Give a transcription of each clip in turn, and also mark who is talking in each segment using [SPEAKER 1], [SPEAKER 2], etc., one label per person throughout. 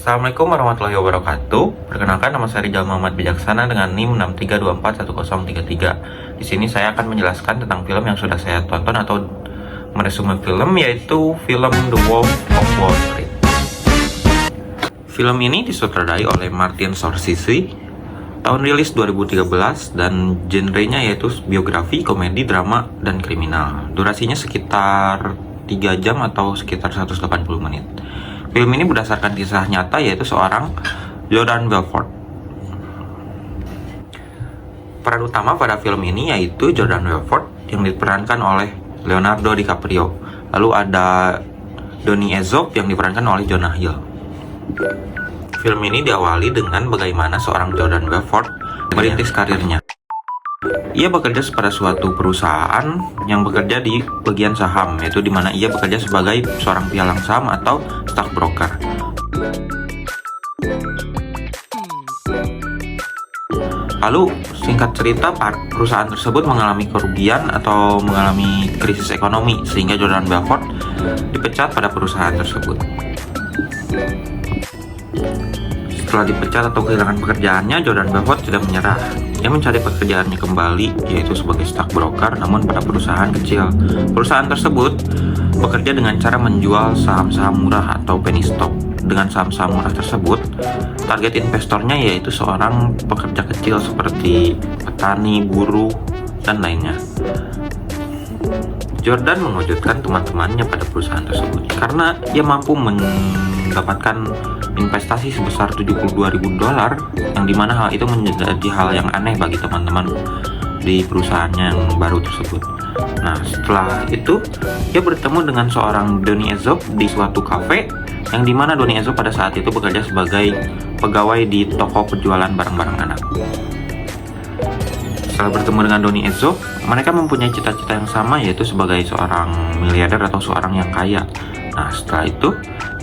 [SPEAKER 1] Assalamualaikum warahmatullahi wabarakatuh. Perkenalkan, nama saya Rizal Muhammad Bijaksana dengan NIM 632411033. Di sini saya akan menjelaskan tentang film yang sudah saya tonton atau meresume film, yaitu film The Wolf of Wall Street. Film ini disutradarai oleh Martin Scorsese, tahun rilis 2013, dan genrenya yaitu biografi, komedi, drama, dan kriminal. Durasinya sekitar 3 jam atau sekitar 180 menit. Film ini berdasarkan kisah nyata, yaitu seorang Jordan Belfort. Peran utama pada film ini yaitu Jordan Belfort yang diperankan oleh Leonardo DiCaprio. Lalu ada Donnie Yen yang diperankan oleh Jonah Hill. Film ini diawali dengan bagaimana seorang Jordan Belfort merintis karirnya. Ia bekerja pada suatu perusahaan yang bekerja di bagian saham, yaitu di mana ia bekerja sebagai seorang pialang saham atau stockbroker. Lalu, singkat cerita, perusahaan tersebut mengalami kerugian atau mengalami krisis ekonomi, sehingga Jordan Belfort dipecat pada perusahaan tersebut. Setelah dipecat atau kehilangan pekerjaannya, Jordan Belfort tidak menyerah. Ia mencari pekerjaannya kembali, yaitu sebagai stockbroker, namun pada perusahaan kecil. Perusahaan tersebut bekerja dengan cara menjual saham-saham murah atau penny stock. Dengan saham-saham murah tersebut, target investornya yaitu seorang pekerja kecil seperti petani, buruh, dan lainnya. Jordan mewujudkan teman-temannya pada perusahaan tersebut karena ia mampu mendapatkan investasi sebesar $72.000, yang dimana hal itu menjadi hal yang aneh bagi teman-teman di perusahaannya yang baru tersebut. Nah, setelah itu dia bertemu dengan seorang Donnie Yen di suatu kafe, yang dimana Donnie Yen pada saat itu bekerja sebagai pegawai di toko penjualan barang-barang anak. Setelah bertemu dengan Donnie Yen, mereka mempunyai cita-cita yang sama, yaitu sebagai seorang miliarder atau seorang yang kaya. Nah, setelah itu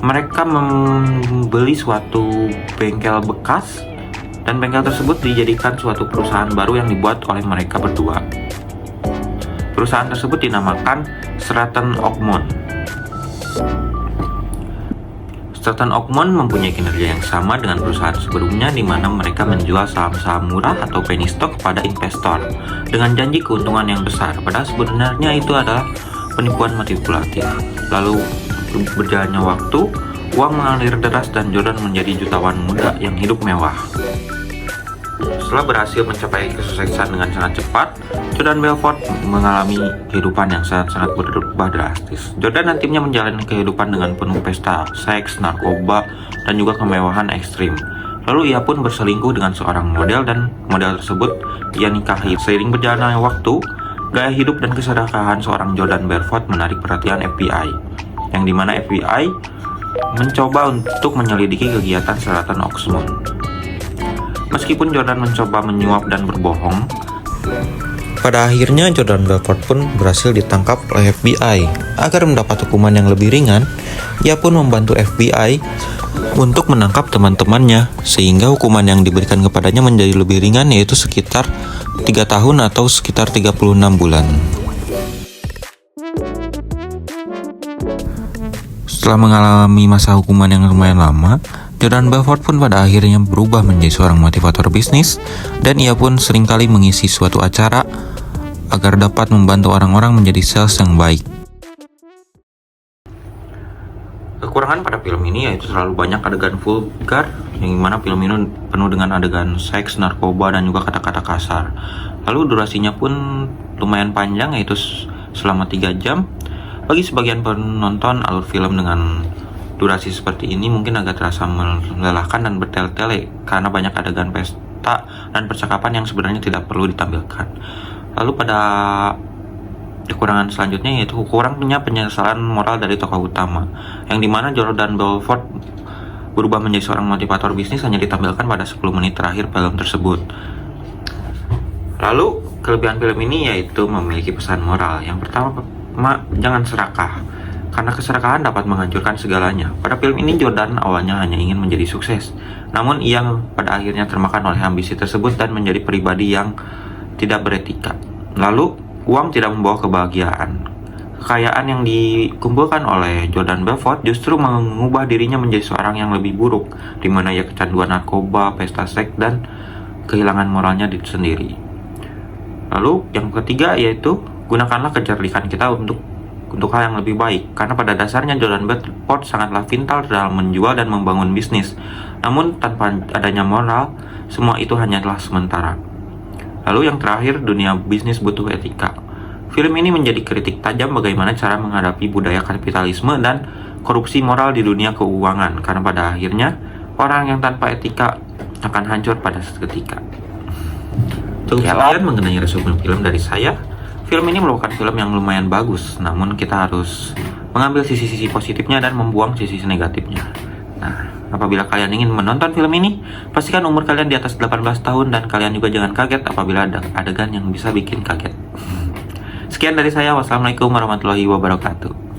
[SPEAKER 1] mereka membeli suatu bengkel bekas, dan bengkel tersebut dijadikan suatu perusahaan baru yang dibuat oleh mereka berdua. Perusahaan tersebut dinamakan Stratton Oakmont. Stratton Oakmont mempunyai kinerja yang sama dengan perusahaan sebelumnya, di mana mereka menjual saham-saham murah atau penny stock kepada investor dengan janji keuntungan yang besar. Padahal sebenarnya itu adalah penipuan manipulatif. Lalu berjalannya waktu, uang mengalir deras dan Jordan menjadi jutawan muda yang hidup mewah. Setelah berhasil mencapai kesuksesan dengan sangat cepat, Jordan Belfort mengalami kehidupan yang sangat berubah drastis. Jordan nantinya menjalani kehidupan dengan penuh pesta, seks, narkoba, dan juga kemewahan ekstrim. Lalu ia pun berselingkuh dengan seorang model, dan model tersebut ia nikahi. Seiring berjalannya waktu, gaya hidup dan keserakahan seorang Jordan Belfort menarik perhatian FBI, yang dimana FBI mencoba untuk menyelidiki kegiatan Stratton Oakmont. Meskipun Jordan mencoba menyuap dan berbohong, pada akhirnya Jordan Belfort pun berhasil ditangkap oleh FBI. Agar mendapat hukuman yang lebih ringan, ia pun membantu FBI untuk menangkap teman-temannya, sehingga hukuman yang diberikan kepadanya menjadi lebih ringan, yaitu sekitar 3 tahun atau sekitar 36 bulan. Setelah mengalami masa hukuman yang lumayan lama, Jordan Belfort pun pada akhirnya berubah menjadi seorang motivator bisnis, dan ia pun seringkali mengisi suatu acara agar dapat membantu orang-orang menjadi sales yang baik. Kekurangan pada film ini yaitu terlalu banyak adegan vulgar, yang dimana film ini penuh dengan adegan seks, narkoba, dan juga kata-kata kasar. Lalu durasinya pun lumayan panjang, yaitu selama 3 jam. Bagi sebagian penonton, alur film dengan durasi seperti ini mungkin agak terasa melelahkan dan bertele-tele karena banyak adegan pesta dan percakapan yang sebenarnya tidak perlu ditampilkan. Lalu pada kekurangan selanjutnya yaitu kurangnya penyesalan moral dari tokoh utama, yang dimana Jordan Belfort berubah menjadi seorang motivator bisnis hanya ditampilkan pada 10 menit terakhir film tersebut. Lalu kelebihan film ini yaitu memiliki pesan moral. Yang pertama, jangan serakah, karena keserakahan dapat menghancurkan segalanya. Pada film ini Jordan awalnya hanya ingin menjadi sukses, namun ia pada akhirnya termakan oleh ambisi tersebut dan menjadi pribadi yang tidak beretika. Lalu, uang tidak membawa kebahagiaan. Kekayaan yang dikumpulkan oleh Jordan Belfort justru mengubah dirinya menjadi seorang yang lebih buruk, di mana ia kecanduan narkoba, pesta seks, dan kehilangan moralnya sendiri. Lalu yang ketiga yaitu gunakanlah kecerdikan kita untuk hal yang lebih baik, karena pada dasarnya Jordan Belfort sangatlah pintar dalam menjual dan membangun bisnis. Namun tanpa adanya moral, semua itu hanyalah sementara. Lalu yang terakhir, dunia bisnis butuh etika. Film ini menjadi kritik tajam bagaimana cara menghadapi budaya kapitalisme dan korupsi moral di dunia keuangan, karena pada akhirnya orang yang tanpa etika akan hancur pada seketika. Cukup sekian mengenai resume film dari saya. Film ini merupakan film yang lumayan bagus, namun kita harus mengambil sisi-sisi positifnya dan membuang sisi negatifnya. Nah, apabila kalian ingin menonton film ini, pastikan umur kalian di atas 18 tahun dan kalian juga jangan kaget apabila ada adegan yang bisa bikin kaget. Sekian dari saya, wassalamualaikum warahmatullahi wabarakatuh.